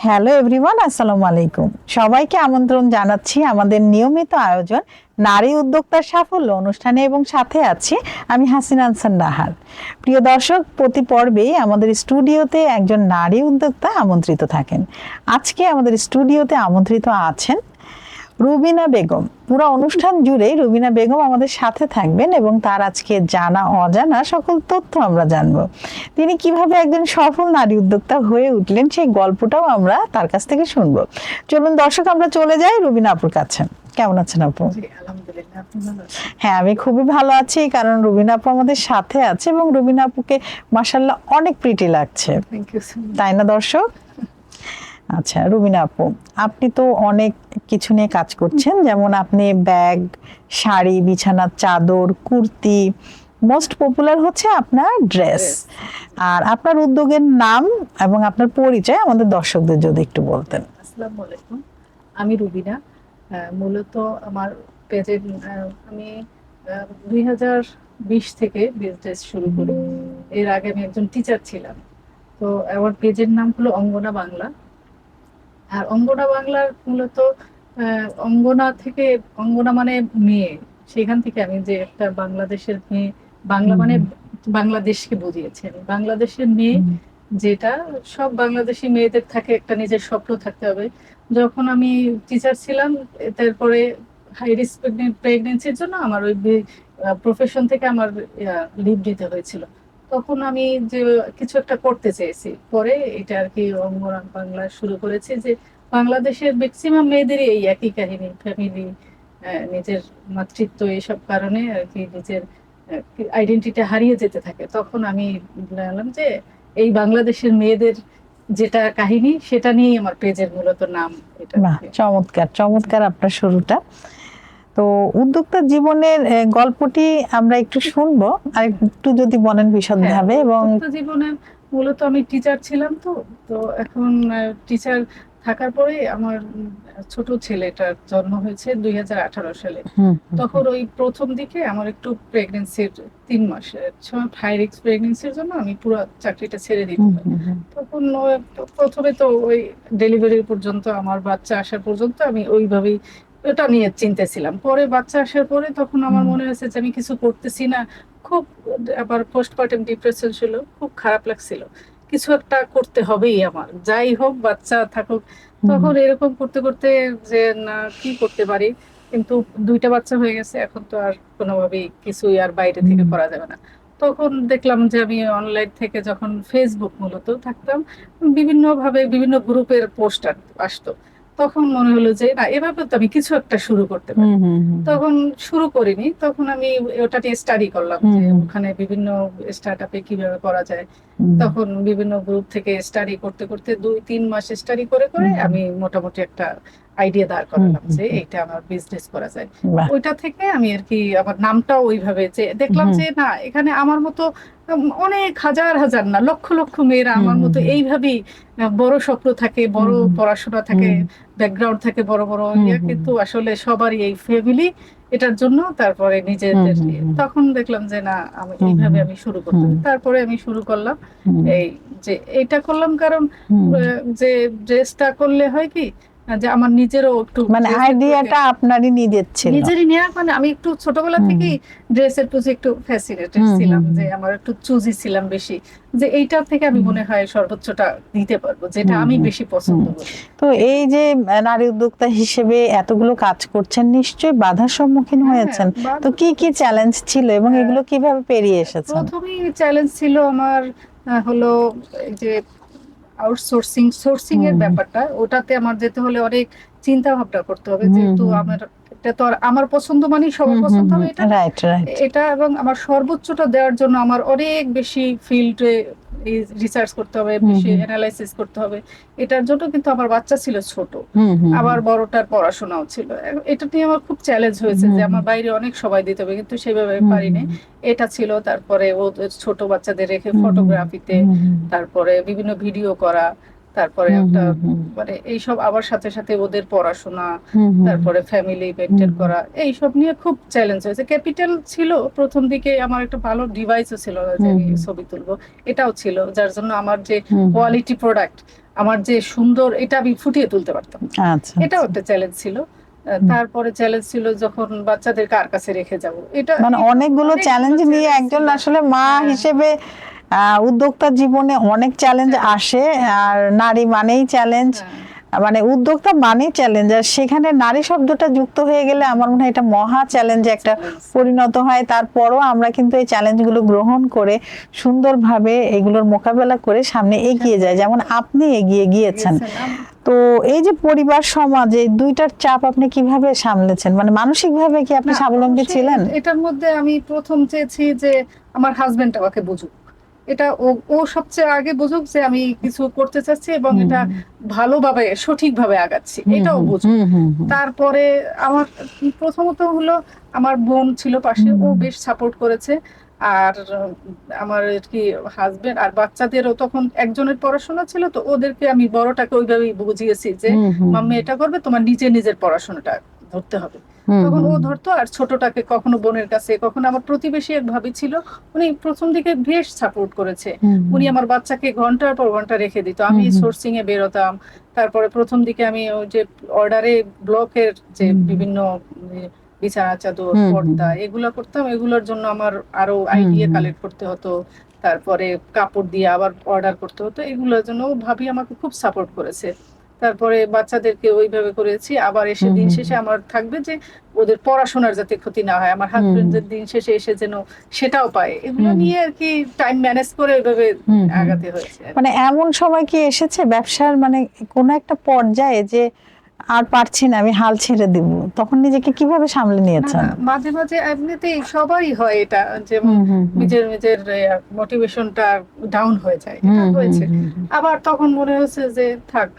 Hello everyone, আসসালামু আলাইকুম। সবাইকে আমন্ত্রণ জানাচ্ছি আমাদের নিয়মিত আয়োজন নারী উদ্যোক্তার সাফল্য অনুষ্ঠানে এবং সাথে আছি আমি হাসিনা আনসার নাহার। প্রিয় দর্শক, প্রতি পর্বেই আমাদের স্টুডিওতে একজন নারী উদ্যোক্তা আমন্ত্রিত থাকেন। আজকে আমাদের স্টুডিওতে আমন্ত্রিত আছেন রুবিনা বেগম। পুরো অনুষ্ঠান জুড়েই রুবিনা বেগম আমাদের সাথে থাকবেন এবং তার আজকে জানা অজানা সকল তথ্য আমরা জানবো। তিনি কিভাবে একজন সফল নারী উদ্যোক্তা হয়ে উঠলেন সেই গল্পটাও আমরা তার কাছ থেকে শুনবো। চলুন দর্শক, আমরা চলে যাই রুবিনা আপুর কাছে। কেমন আছেন আপু? হ্যাঁ, আমি খুবই ভালো আছি, কারণ রুবিনা আপু আমাদের সাথে আছে এবং রুবিনা আপুকে মাশাআল্লাহ অনেক প্রিটি লাগছে, তাই না দর্শক? আচ্ছা রুবিনা আপু, আপনি তো অনেক কিছু নিয়ে কাজ করছেন, যেমন আপনি ব্যাগ, শাড়ি, বিছানার চাদর, কুর্তি, মোস্ট পপুলার হচ্ছে আপনার ড্রেস। আর আপনার উদ্যোগের নাম এবং আপনার পরিচয় আমাদের দর্শকদের যদি একটু বলতেন। আসসালামু আলাইকুম, আমি রুবিনা। মূলত আমার পেজের আমি 2020 থেকে বিজনেস শুরু করি। এর আগে আমি একজন টিচার ছিলাম। তো আমার পেজের নাম হলো অঙ্গনা বাংলা। আর অঙ্গনা বাংলার মূলত অঙ্গনা থেকে, অঙ্গনা মানে মেয়ে, সেখান থেকে আমি যে একটা বাংলাদেশের মেয়ে, বাংলা মানে বাংলাদেশকে বুঝিয়েছেন। বাংলাদেশের মেয়ে, যেটা সব বাংলাদেশি মেয়েদের থাকে, একটা নিজের স্বপ্ন থাকতে হবে। যখন আমি টিচার ছিলাম, তারপরে হাই রিস্ক প্রেগনেন্সির জন্য আমার ওই প্রফেশন থেকে আমার লিভ দিতে হয়েছিল। তখন আমি যে কিছু একটা করতে চেয়েছি, পরে এটা আর কি অঙ্গনা বাংলা শুরু করেছি। যে বাংলাদেশের ম্যাক্সিমাম মেয়েদেরই এই একই কাহিনী, ফ্যামিলি, নিজের মাতৃত্ব, এইসব কারণে আর কি নিজের আইডেন্টিটি হারিয়ে যেতে থাকে। তখন আমি জানলাম যে এই বাংলাদেশের মেয়েদের যেটা কাহিনী, সেটা নিয়েই আমার পেজের মূলত নাম। এটা চমৎকার চমৎকার আপনার শুরুটা। তো উদ্যোক্তা জীবনের গল্পটি আমরা একটু শুনবো, আর একটু যদি বলেন বিশদভাবে। এবং জীবনের মূলত আমি টিচার ছিলাম, তো এখন টিচার থাকার পরে আমার ছোট ছেলেটার জন্ম হয়েছে 2018 সালে। তখন ওই প্রথম দিকে আমার একটু প্রেগনেন্সির 3 মাসের হাই রিস্ক প্রেগনেন্সির জন্য আমি পুরো চাকরিটা ছেড়ে দিতে হয়। তখন প্রথমে তো ওই ডেলিভারি পর্যন্ত, আমার বাচ্চা আসার পর্যন্ত আমি ওইভাবেই ওটা নিয়ে চিন্তেছিলাম। পরে বাচ্চা আসার পরে তখন আমার মনে হয়েছে যে আমি কিছু করতেছি না, খুব আবার পোস্টপার্টাম ডিপ্রেশন ছিল, খুব খারাপ লাগছিল। কিছু একটা করতে হবেই আমার, যাই হোক বাচ্চা থাকুক। তখন এরকম করতে করতে যে না কি করতে পারি, কিন্তু 2টা বাচ্চা হয়ে গেছে, এখন তো আর কোনোভাবেই কিছুই আর বাইরে থেকে করা যাবে না। তখন দেখলাম যে আমি অনলাইন থেকে, যখন ফেসবুক মূলত থাকতাম, বিভিন্ন ভাবে বিভিন্ন গ্রুপের পোস্টার আসতো, তখন মনে হলো যে না, এভাবে তো আমি কিছু একটা শুরু করতে পারি। তখন শুরু করিনি, তখন আমি ওটা নিয়ে স্টাডি করলাম যে ওখানে বিভিন্ন স্টার্টআপে কিভাবে করা যায়। তখন বিভিন্ন গ্রুপ থেকে স্টাডি করতে করতে 2-3 মাস স্টাডি করে করে আমি মোটামুটি একটা আইডিয়া দাঁড় করালাম যে এইটা আমার বিজনেস করা যায়। ওইটা থেকে আমি আর কি আমার নামটাও ওইভাবে, যে দেখলাম যে না, এখানে আমার মতো অনেক হাজার হাজার না, লক্ষ লক্ষ মেয়েরা আমার মতো এইভাবেই বড় স্বপ্ন থাকে, বড় পড়াশোনা থাকে, ব্যাকগ্রাউন্ড থাকে, বড় বড় ইয়ে, কিন্তু আসলে সবারই এই ফ্যামিলি এটার জন্য, তারপরে নিজেদের। তখন দেখলাম যে না, আমি এইভাবে আমি শুরু করতে। তারপরে আমি শুরু করলাম এই যে এইটা করলাম, কারণ যে ড্রেসটা করলে হয় কি, যে আমার নিজেরও একটু মানে আইডিয়াটা আপনারই নিজের ছিল, নিজেরই নেওয়া। মানে আমি একটু ছোটবেলা থেকেই ড্রেসের প্রতি একটু ফ্যাসিনেটেড ছিলাম, যে আমার একটু চুজি ছিলাম বেশি, যে এইটা থেকে আমি মনে হয় সর্বোচ্চটা দিতে পারবো, যেটা আমি বেশি পছন্দ করি। তো এই যে নারী উদ্যোক্তা হিসেবে এতগুলো কাজ করছেন, নিশ্চয়ই বাধার সম্মুখীন হয়েছেন। তো কি কি চ্যালেঞ্জ ছিল এবং এগুলো কিভাবে পেরিয়ে এসেছেন? প্রথমেই চ্যালেঞ্জ ছিল আমার হলো এই যে সোর্সিং এর ব্যাপারটা। ওটাতে আমার যেতে হলে অনেক চিন্তা ভাবনা করতে হবে, যেহেতু আমার এটা তো আমার পছন্দ মানে সবার পছন্দ হবে এটা, এটা এবং আমার সর্বোচ্চটা দেওয়ার জন্য আমার অনেক বেশি ফিল্ডে রিসার্চ করতে হবে, বেশি অ্যানালাইসিস করতে হবে। এটার জন্য কিন্তু আমার বাচ্চা ছিল ছোট, আবার বড়টার পড়াশোনাও ছিল। এটা নিয়ে আমার খুব চ্যালেঞ্জ হয়েছে যে আমার বাইরে অনেক সময় দিতে হবে, কিন্তু সেভাবে পারিনি। এটা ছিল। তারপরে ও ছোট বাচ্চাদের রেখে ফটোগ্রাফিতে, তারপরে বিভিন্ন ভিডিও করা, তারপরে একটা মানে এইসব, আবার সাথে সাথে ওদের পড়াশোনা, তারপরে ফ্যামিলি মেনটেন করা, এইসব নিয়ে খুব চ্যালেঞ্জ হয়েছে। ক্যাপিটাল ছিল প্রথম দিকে, আমার একটা ভালো ডিভাইসও ছিল যে আমি ছবি তুলবো, এটাও ছিল, যার জন্য আমার যে কোয়ালিটি প্রোডাক্ট আমার যে সুন্দর এটা আমি ফুটিয়ে তুলতে পারতাম। আচ্ছা, এটাও একটা চ্যালেঞ্জ ছিল। তারপরে চ্যালেঞ্জ ছিল যখন বাচ্চাদের কার কাছে রেখে যাব, এটা মানে অনেকগুলো চ্যালেঞ্জ নিয়ে একজন আসলে মা হিসেবে উদ্যোক্তা জীবনে অনেক চ্যালেঞ্জ আসে। আর নারী মানেই চ্যালেঞ্জ, মানে উদ্যোক্তা মানেই চ্যালেঞ্জ, আর সেখানে নারী শব্দটা যুক্ত হয়ে গেলে আমার মনে হয় এটা মহা চ্যালেঞ্জে একটা পরিণত হয়। তারপরও আমরা কিন্তু এই চ্যালেঞ্জগুলো গ্রহণ করে সুন্দরভাবে এগুলোর মোকাবেলা করে সামনে এগিয়ে যাই, যেমন আপনি এগিয়ে গিয়েছেন। তো এই যে পরিবার সমাজ এই দুইটার চাপ আপনি কিভাবে সামলেছেন, মানে মানসিকভাবে কি আপনি স্বাবলম্বী ছিলেন? এটার মধ্যে আমি প্রথম চেয়েছি যে আমার হাজবেন্ড আমাকে বুঝুক, এটা ও সবচেয়ে আগে বুঝুক যে আমি কিছু করতে চাচ্ছি এবং এটা ভালোভাবে সঠিকভাবে আগাচ্ছি, এটাও বুঝুক। তারপরে আমার প্রথমত হলো আমার বোন ছিল পাশে, ও বেশ সাপোর্ট করেছে। আর আমার কি হাজবেন্ড আর বাচ্চাদেরও তখন একজনের পড়াশোনা ছিল, তো ওদেরকে আমি বড়টাকে ওইভাবেই বুঝিয়েছি যে মাম্মি এটা করবে, তোমার নিজের পড়াশোনাটা ধরতে হবে। তখন ও ধরতো, আর ছোটটাকে কখনো বোনের কাছে, কখনো আমার প্রতিবেশী এক ভাবি ছিল, উনি প্রথম দিকে বেশ সাপোর্ট করেছে। উনি আমার বাচ্চাকে ঘন্টার পর ঘন্টা রেখে দিত, আমি সোর্সিং এ বেরোতাম। তারপরে প্রথম দিকে আমি ওই যে অর্ডারে ব্লকের যে বিভিন্ন বিছানা চাদর পর্দা এগুলো করতাম, এগুলোর জন্য আমার আরো আইডিয়া কালেক্ট করতে হতো, তারপরে কাপড় দিয়ে আবার অর্ডার করতে হতো, এগুলোর জন্য ভাবি আমাকে খুব সাপোর্ট করেছে। তারপরে বাচ্চাদেরকে ওইভাবে করেছি। আবার এসে দিন শেষে আমার থাকবে যে ওদের পড়াশোনার যাতে ক্ষতি না হয়, আমার হাজবেন্ডের দিন শেষে এসে যেন সেটাও পায়, এগুলো নিয়ে আর কি টাইম ম্যানেজ করে ওইভাবে আগাতে হয়েছে। মানে এমন সময় কি এসেছে ব্যবসার মানে কোন একটা পর্যায়ে যে আর পারছি না, আমি হাল ছেড়ে দিব, তখন নিজেকে কিভাবে সামলে নিয়েছেন? মাঝে মাঝে এমনিতেই সবারই হয় এটা, যে নিজের মোটিভেশনটা ডাউন হয়ে যায়, এটা হয়েছে। আবার তখন মনে হচ্ছে যে থাক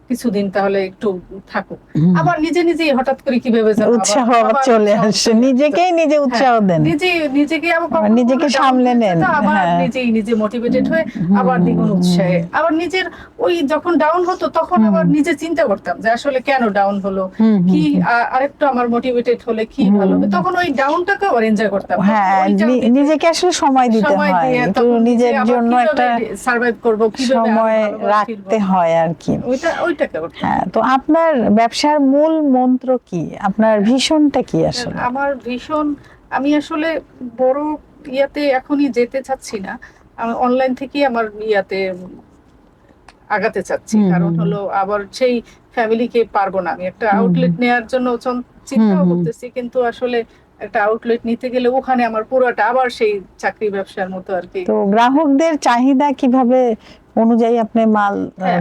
কিছুদিন তাহলে একটু থাকুক, আবার নিজেই হঠাৎ করে কি ভেবে যাবো, উৎসাহ আবার চলে আসে, নিজেকেই নিজে উৎসাহ দেন, নিজেকে আবার নিজেকে সামলে নেন, আবার নিজে মোটিভেটেড হয়ে আবার দ্বিগুণ উৎসাহে, আবার নিজের ওই যখন ডাউন হতো তখন আবার নিজে চিন্তা করতাম যে আসলে কেন ডাউন হলো, কি আরেকটু আমার মোটিভেটেড হলে কি ভালো হবে, তখন ওই ডাউনটাকে আবার এনজয় করতাম। হ্যাঁ, নিজেকে আসলে সময় দিতে হয়, একটু নিজের জন্য একটা সার্ভাইভ করব, কিভাবে সময় রাখতে হয় আর কি। ওইটাকে হ্যাঁ, তো আপনার ব্যবসার মূল মন্ত্র কি, আপনার ভীষণটা কি? আসলে আমার ভীষণ, আমি আসলে বড় ইয়াতে এখনই যেতে চাচ্ছি না, আমি অনলাইন থেকেই আমার ইয়াতে আগাতে চাচ্ছি। কারণ হলো আবার সেই ফ্যামিলিকে পারবো না, আমি একটা আউটলেট নেওয়ার জন্য চিন্তাও করতেছি, কিন্তু আসলে একটা আউটলেট নিতে গেলে ওখানে আমার পুরোটা আবার সেই চাকরি ব্যবসার মতো আর কি। তো গ্রাহকদের চাহিদা কিভাবে অনুযায়ী আপনি মাল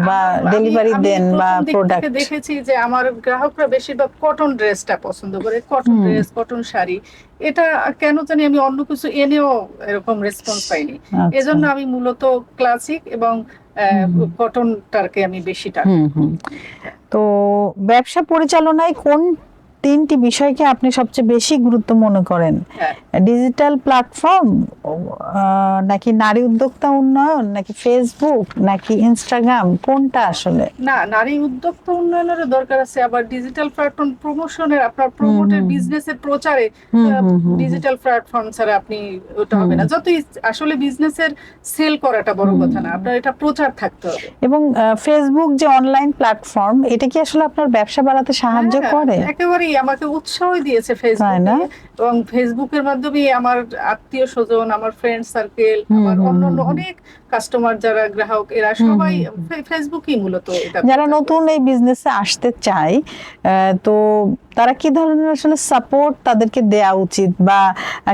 বা ডেলিভারি দেন বা প্রোডাক্ট? দেখেছি যে আমার গ্রাহকরা বেশিরভাগ কটন ড্রেসটা পছন্দ করে, কটন ড্রেস, কটন শাড়ি। এটা কেন জানি আমি অন্য কিছু এনেও এরকম রেসপন্স পাইনি, এজন্য আমি মূলত ক্লাসিক এবং কটনটাকে আমি বেশি টানি। তো ব্যবসা পরিচালনায় কোন তিনটি বিষয়কে আপনি সবচেয়ে বেশি গুরুত্ব মনে করেন? ডিজিটাল প্ল্যাটফর্ম, নাকি নারী উদ্যোক্তা উন্নয়ন, নাকি ফেসবুক, নাকি ইনস্টাগ্রাম, কোনটা আসলে? না, নারী উদ্যোক্তা উন্নয়নের দরকার আছে, আবার ডিজিটাল প্ল্যাটফর্ম প্রমোশনের, আপনার প্রমোটের বিজনেসের প্রচারে ডিজিটাল প্ল্যাটফর্ম ছাড়া আপনি ওটা হবে না। যতই আসলে বিজনেসের সেল করাটা বড় কথা না, আপনার এটা প্রচার থাকতে হবে। এবং ফেসবুক যে অনলাইন প্ল্যাটফর্ম, এটা কি আসলে আপনার ব্যবসা বাড়াতে সাহায্য করে? একেবারেই আমাকে উৎসাহই দিয়েছে ফেসবুক, এবং ফেসবুকের মাধ্যমে আমার আত্মীয় স্বজন, আমার ফ্রেন্ড সার্কেল, আমার অন্যান্য অনেক কাস্টমার যারা গ্রাহক, এরা সবাই ফেসবুকই মূলত। যারা নতুন এই বিজনেসে আসতে চায়, তো তারা কি ধরনের আসলে সাপোর্ট তাদেরকে দেওয়া উচিত, বা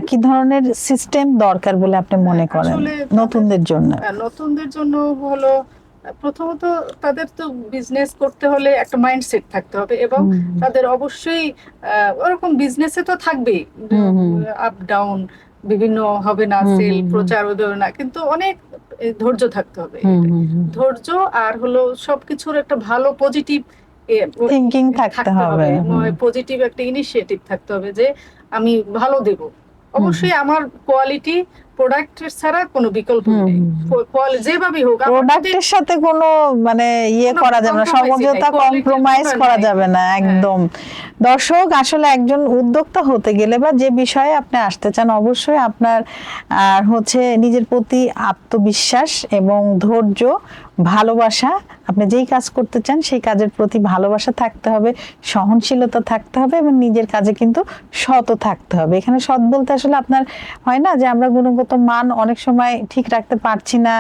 কি ধরনের সিস্টেম দরকার বলে আপনি মনে করেন নতুনদের জন্য? নতুনদের জন্য হলো প্রথমত তাদের তো বিজনেস করতে হলে একটা মাইন্ডসেট থাকতে হবে, এবং তাদের অবশ্যই ওরকম বিজনেসে তো থাকবেই আপ ডাউন, বিভিন্ন হবে না, সেল প্রচার হবে না, কিন্তু অনেক ধৈর্য থাকতে হবে, ধৈর্য আর হলো সবকিছুর একটা ভালো পজিটিভ থিংকিং থাকতে হবে, পজিটিভ একটা ইনিশিয়েটিভ থাকতে হবে যে আমি ভালো দেব। অবশ্যই আমার কোয়ালিটি প্রোডাক্টের ছাড়া কোনো বিকল্প নেই, যেভাবেই হোক প্রোডাক্টের সাথে কোনো মানে কোনো করা যাবে না, compromise সমঝোতা নাই, quality কম্প্রোমাইজ টোটাল করা নাই। যাবে না একদম। দর্শক, আসলে একজন উদ্যোক্তা হতে গেলে বা যে বিষয়ে আপনি আসতে চান, অবশ্যই আপনার হচ্ছে নিজের প্রতি আত্মবিশ্বাস এবং ধৈর্য, ভালোবাসা, আপনি যেই কাজ করতে চান সেই কাজের প্রতি ভালোবাসা থাকতে হবে, সহনশীলতা থাকতে হবে এবং নিজের কাজে কিন্তু সৎ থাকতে হবে। এখানে সৎ বলতে আসলে আপনার হয় না যে আমরা গুণগত মান অনেক সময় ঠিক রাখতে পারছি না,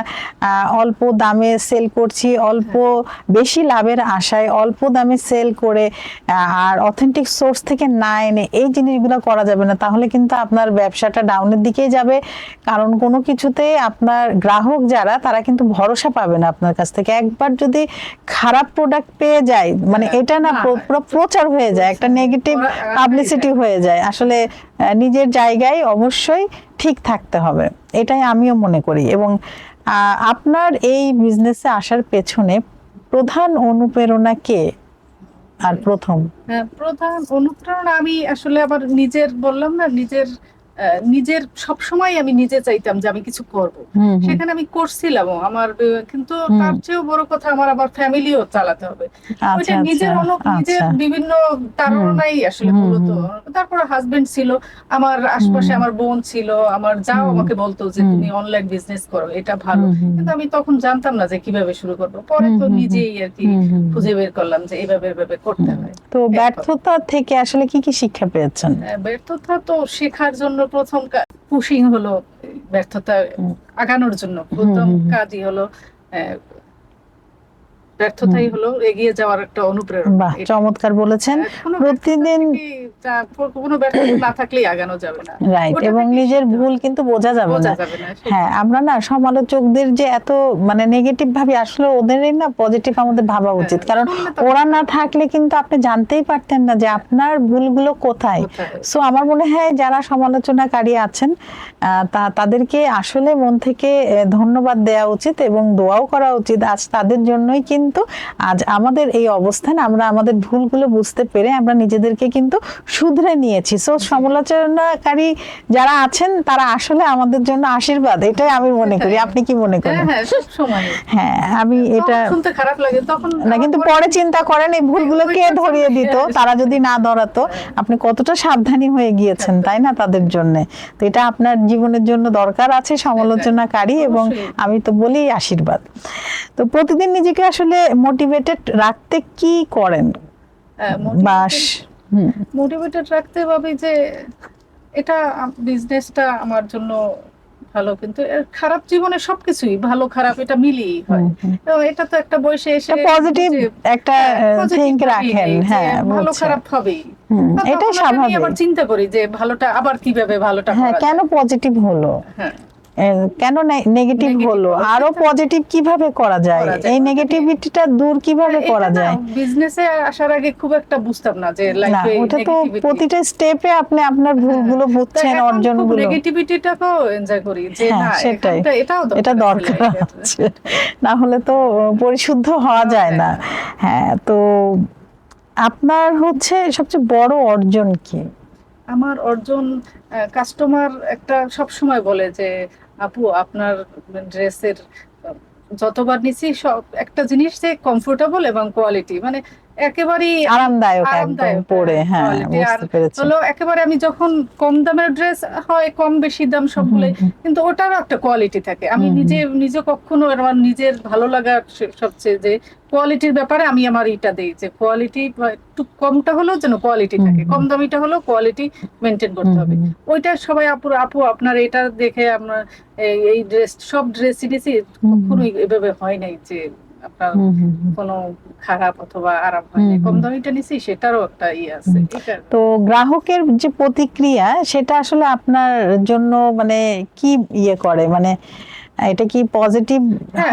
অল্প দামে সেল করছি, অল্প বেশি লাভের আশায় অল্প দামে সেল করে আর অথেন্টিক সোর্স থেকে না এনে এই জিনিসগুলো করা যাবে না, তাহলে কিন্তু আপনার ব্যবসাটা ডাউনের দিকেই যাবে। কারণ কোনো কিছুতে আপনার গ্রাহক যারা, তারা কিন্তু ভরসা পাবে না আপনার কাছ থেকে। একবার যদি খারাপ প্রোডাক্ট পেয়ে যায়, মানে এটা না পুরো প্রচার হয়ে যায়, একটা নেগেটিভ পাবলিসিটি হয়ে যায়। আসলে নিজের জায়গায় অবশ্যই ঠিক থাকতে হবে, এটাই আমিও মনে করি। এবং আপনার এই বিজনেসে আসার পেছনে প্রধান অনুপ্রেরণা কে? আর প্রধান অনুপ্রেরণা আমি আসলে আবার নিজের, বললাম না, নিজের সবসময় আমি নিজে চাইতাম যে আমি কিছু করব, সেখানে আমি করছিলাম আমার, কিন্তু তার চেয়েও বড় কথা আমার আবার ফ্যামিলিও চালাতে হবে। ওইটা নিজের নিজের বিভিন্ন তাড়নাই আসলে মূলত। তারপর হাজবেন্ড ছিল, আমার আশপাশে আমার বোন ছিল, আমার যাও আমাকে বলতো যে তুমি অনলাইন বিজনেস করো, এটা ভালো, কিন্তু আমি তখন জানতাম না যে কিভাবে শুরু করব। পরে তো নিজেই আর কি খুঁজে বের করলাম যে এভাবে করতে হয়। তো ব্যর্থতা থেকে আসলে কি কি শিক্ষা পেয়েছেন? ব্যর্থতা তো শেখার জন্য প্রথম পুশিং হলো, ব্যর্থতা আগানোর জন্য প্রথম কাজই হলো ব্যর্থতাই হলো এগিয়ে যাওয়ার একটা অনুপ্রেরণা। বাহ, চমৎকার বলেছেন। প্রতিদিন কোনো ব্যর্থতা না থাকলেই আগানো যাবে না, রাইট, এবং নিজের ভুল কিন্তু বোঝা যাবে না। হ্যাঁ, আমরা না সমালোচকদের যে এত মানে নেগেটিভ ভাবে, আসলে ওদেরই না পজিটিভ আমাদের ভাবা উচিত, কারণ ওরা না থাকলে কিন্তু আপনি জানতেই পারতেন না যে আপনার ভুলগুলো কোথায়। সো আমার মনে হয় যারা সমালোচনাকারী আছেন তাদেরকে আসলে মন থেকে ধন্যবাদ দেওয়া উচিত এবং দোয়াও করা উচিত। আজ তাদের জন্যই কিন্তু আজ আমাদের এই অবস্থান, আমরা আমাদের ভুলগুলো বুঝতে পেরে আমরা নিজেদেরকে কিন্তু শুধরে নিয়েছি। সো সমালোচনাকারী যারা আছেন তারা আসলে আমাদের জন্য আশীর্বাদ, এটাই আমি মনে করি। আপনি কি মনে করেন? হ্যাঁ, আমি এটা শুনতে খারাপ লাগে তখন না, কিন্তু পরে চিন্তা করেন এই ভুলগুলো কে ধরিয়ে দিত, তারা যদি না ধরাতো, আপনি কতটা সাবধানী হয়ে গিয়েছেন, তাই না, তাদের জন্য। তো এটা আপনার জীবনের জন্য দরকার আছে সমালোচনাকারী, এবং আমি তো বলি আশীর্বাদ। তো প্রতিদিন নিজেকে আসলে মোটিভেটেড রাখতে কি করেন? মোটিভেটেড রাখতে হবে যে এটা বিজনেসটা আমার জন্য ভালো, কিন্তু খারাপ জীবনে সবকিছুই ভালো খারাপ এটা মিলিয়ে হয়। তো এটা তো একটা বয়সে এসে পজিটিভ একটা থিংক রাখেন, হ্যাঁ, ভালো খারাপ হবেই, এটাই স্বাভাবিক। আবার চিন্তা করি যে ভালোটা আবার কিভাবে ভালোটা, হ্যাঁ, কেন পজিটিভ হলো, কেন নেগেটিভ হলো, আরো পজিটিভ কিভাবে করা যায়, এই নেগেটিভিটিটা দূর কিভাবে করা যায়। বিজনেসে আসার আগে খুব একটা বুঝতাম না যে লাইফে ওটা তো প্রতিটা স্টেপে আপনি আপনার ভুলগুলো বুঝছেন, অর্জনগুলো। নেগেটিভিটিটাকেও এনজয় করি যে না, এটা দরকার আছে, না হলে তো পরিশুদ্ধ হওয়া যায় না। হ্যাঁ, তো আপনার হচ্ছে সবচেয়ে বড় অর্জন কি? আমার অর্জন, কাস্টমার একটা সব সময় বলে যে আপু আপনার ড্রেসের যতবার নিছি সব একটা জিনিস যে কমফোর্টেবল এবং কোয়ালিটি, মানে একেবারেই আরামদায়ক একদম পরে। হ্যাঁ, বুঝতে পেরেছি। হলো একেবারে আমি যখন কম দামের ড্রেস হয়, কম বেশি দাম সবগুলো, কিন্তু ওটারও একটা কোয়ালিটি থাকে। আমি নিজে কখনো আমার নিজের ভালো লাগা সবচেয়ে যে কোয়ালিটির ব্যাপারে আমি আমার এটা দেই যে কোয়ালিটি একটু কমটা হলেও যেন কোয়ালিটি থাকে, কম দামিটা হলেও কোয়ালিটি মেনটেন করতে হবে। ওইটা সবাই আপু আপনার এটা দেখে আপনার এই ড্রেস, সব ড্রেসই নিয়েছি, কখনোই এভাবে হয় নাই যে আপনার কোনো খারাপ অথবা আরাম হয় না, কম দামিটা নিছি সেটারও একটা ইয়ে আছে। তো গ্রাহকের যে প্রতিক্রিয়া সেটা আসলে আপনার জন্য মানে কি ইয়ে করে, মানে এটা কি পজিটিভ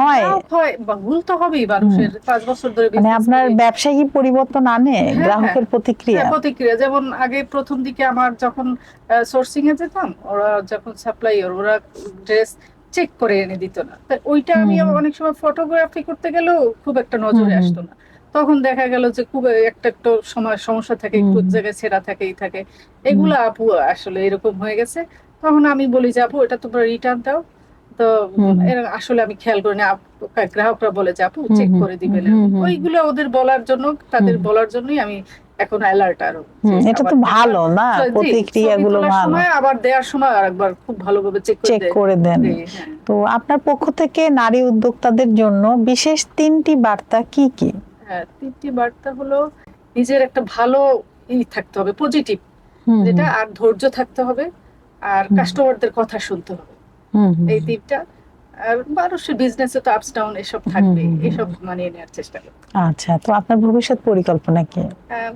হয়? ভুল তো হবেই, মানুষের 5 বছর ধরে মানে আপনার ব্যবসায় কি পরিবর্তন আনে গ্রাহকের প্রতিক্রিয়া? যেমন আগে প্রথম দিকে আমার যখন সোর্সিং এ যেতাম, ওরা যখন সাপ্লাইয়ার, ওরা ড্রেস চেক করে এনে দিত না, ওইটা আমি অনেক সময় ফটোগ্রাফি করতে গেলেও খুব একটা নজরে আসতো না। তখন দেখা গেল যে খুব একটা সময় সমস্যা থাকে, একটু জায়গায় ছেঁড়া থাকে, এগুলা আপু আসলে এরকম হয়ে গেছে, তখন আমি বলি যে আপু এটা তোমরা রিটার্ন দাও। তো হুম। এরা আসলে আমি খেয়াল করি না, গ্রাহকরা বলে যে আপু হুম চেক হুম করে দিবেন হুম এরকম। হুম ওইগুলো ওদের বলার জন্য, হুম তাদের হুম। বলার জন্যই আমি এখন অ্যালার্ট আরো, যে এটা আবার তো দেখলাম ভালো না, জি, ছবি প্রতিক্রিয়াগুলো তোলার ভালো, সময় আবার দেওয়ার সময় আরেকবার খুব ভালোভাবে চেক করে চেক করে দেন। হ্যাঁ। তো আপনার পক্ষ থেকে নারী উদ্যোক্তাদের জন্য বিশেষ 3টি বার্তা কি কি? হ্যাঁ, 3টি বার্তা হলো নিজের একটা ভালো থাকতে হবে, পজিটিভ হুম যেটা, হুম আর ধৈর্য থাকতে হবে, আর হুম কাস্টমারদের কথা শুনতে হবে। হুম হুম এই 3টা। আর মানুষের বিজনেসে তো আপস ডাউন এসব হুম থাকবে, হুম হুম। এসব মানিয়ে নেওয়ার চেষ্টা করবে। আচ্ছা, তো আপনার ভবিষ্যৎ পরিকল্পনা কি?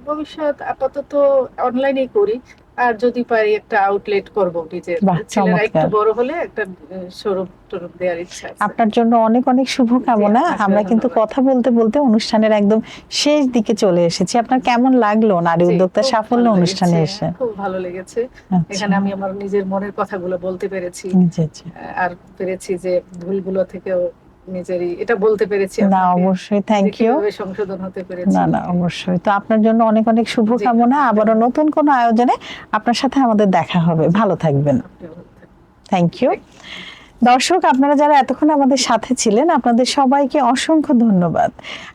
ভবিষ্যৎ আপাতত অনলাইনেই করি, আর যদি পারি একটা আউটলেট করব নিজের। বাহ, ছেলেরা একটু চমৎকার! বড় হলে একটা শোরুম টোরুম দেওয়ার ইচ্ছা আছে। আপনার জন্য অনেক অনেক জি, শুভকামনা। আপনাকেও আমরা কিন্তু ধন্যবাদ। কথা বলতে বলতে অনুষ্ঠানের একদম শেষ দিকে চলে এসেছি। আপনার কেমন লাগলো নারী জি, উদ্যোক্তা খুব সাফল্য ভালো অনুষ্ঠানে লেগেছে, এসে? খুব ভালো লেগেছে। আচ্ছা। এখানে আমি আমার নিজের মনের কথাগুলো বলতে পেরেছি। জি জি। আর পেরেছি যে ভুলগুলো থেকেও নিজেরই এটা বলতে পেরেছি না, আপনাকে, অবশ্যই, যে থ্যাংক ইউ। কিভাবে সংশোধন হতে পেরেছি। না না, অবশ্যই। তো আপনার জন্য অনেক অনেক জি, শুভকামনা। আপনাকেও। আবারও নতুন কোনো আয়োজনে আপনার সাথে আমাদের দেখা হবে। জি, ভালো থাকবেন। আপনিও ভালো থাকবেন। Thank you. Thank you. দর্শক, আপনারা যারা এতক্ষণ আমাদের সাথে ছিলেন, আপনাদের সবাইকে অসংখ্য ধন্যবাদ।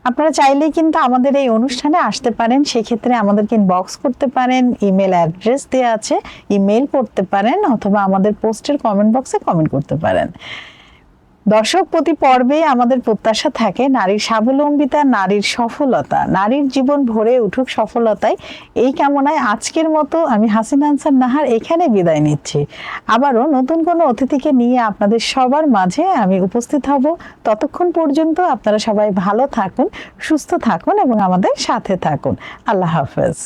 আপনারা চাইলেই কিন্তু আমাদের এই অনুষ্ঠানে আসতে পারেন, সেক্ষেত্রে আমাদেরকে ইনবক্স করতে পারেন, ইমেল অ্যাড্রেস দেওয়া আছে, ইমেল করতে পারেন, অথবা আমাদের পোস্টের কমেন্ট বক্সে কমেন্ট করতে পারেন। দর্শক, প্রতি পর্বে আমাদের প্রত্যাশা থাকে নারীর স্বাবলম্বিতা, নারীর সফলতা, নারীর জীবন ভরে উঠুক সফলতায়। এই কামনায় আজকের মতো আমি হাসিনা আনসার নাহার এখানে বিদায় নিচ্ছি। আবারও নতুন কোনো অতিথিকে নিয়ে আপনাদের সবার মাঝে আমি উপস্থিত হব। ততক্ষণ পর্যন্ত আপনারা সবাই ভালো থাকুন, সুস্থ থাকুন এবং আমাদের সাথে থাকুন। আল্লাহ হাফেজ।